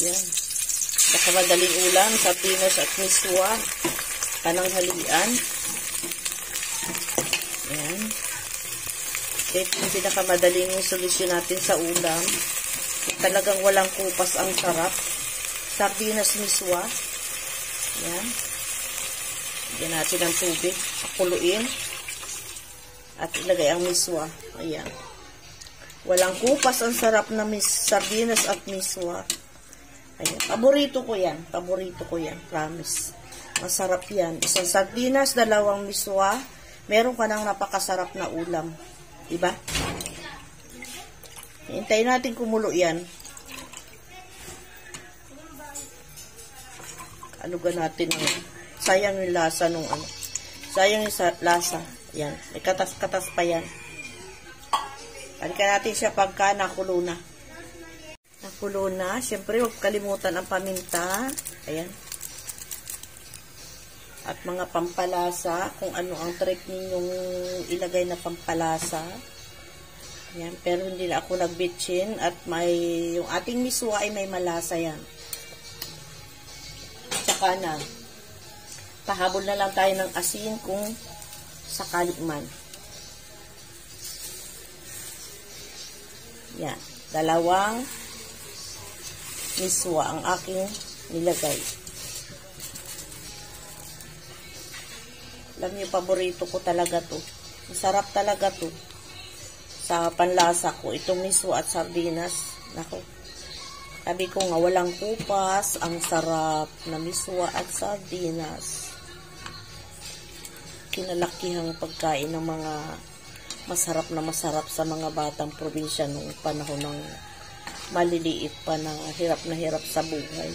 Yan. Nakamadaling ulam, sardinas at miswa. Pananghalian. Yan. Ito yung pinakamadaling solusyon natin sa ulam. Talagang walang kupas, ang sarap. Sardinas miswa. Yan. Lagyan natin ng tubig. Pakuluin. At ilagay ang miswa. Ayan. Walang kupas, ang sarap na sardinas at miswa. Ayan. Paborito ko yan. Paborito ko yan. Promise. Masarap yan. Isang sardinas, dalawang miswa. Meron ka ng napakasarap na ulam. Diba? Hintayin natin kumulo yan. Anugan natin ng sayang yung lasa nung ano. Sayang yung lasa. Yan. May katas-katas pa yan. Balikan natin siya pagka nakulo na. Nakulo na. Siyempre, huwag kalimutan ang paminta. Ayan. At mga pampalasa, kung ano ang trick ninyong ilagay na pampalasa. Ayan, pero hindi na ako nagbitchin at yung ating miswa ay may malasa yan. Tsaka na, pahabol na lang tayo ng asin kung sakali man. Yan, dalawang miswa ang aking nilagay. Alam niyo, paborito ko talaga to. Masarap talaga to. Sa panlasa ko, itong miswa at sardinas. Nako. Sabi ko nga, walang kupas. Ang sarap na miswa at sardinas. Kinalakihang pagkain ng mga masarap na masarap sa mga batang probinsya noong panahon ng maliliit pa na hirap sa buhay.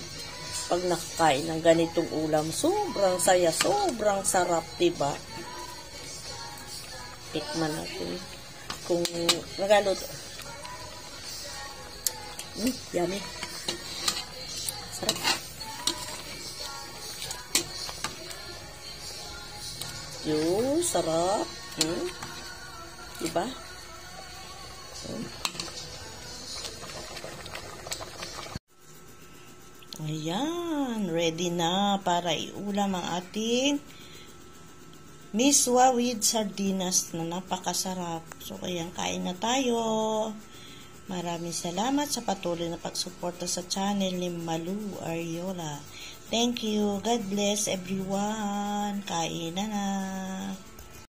Pag nakakain ng ganitong ulam, sobrang saya, sobrang sarap, diba? Tikman natin. Kung nagaluto. Yummy. Sarap. Yun, sarap. Diba? Ayan, ready na para iulam ang ating miswa with sardinas na napakasarap. So, ayan, kain na tayo. Maraming salamat sa patuloy na pagsuporta sa channel ni Malu Ariola. Thank you. God bless everyone. Kain na na.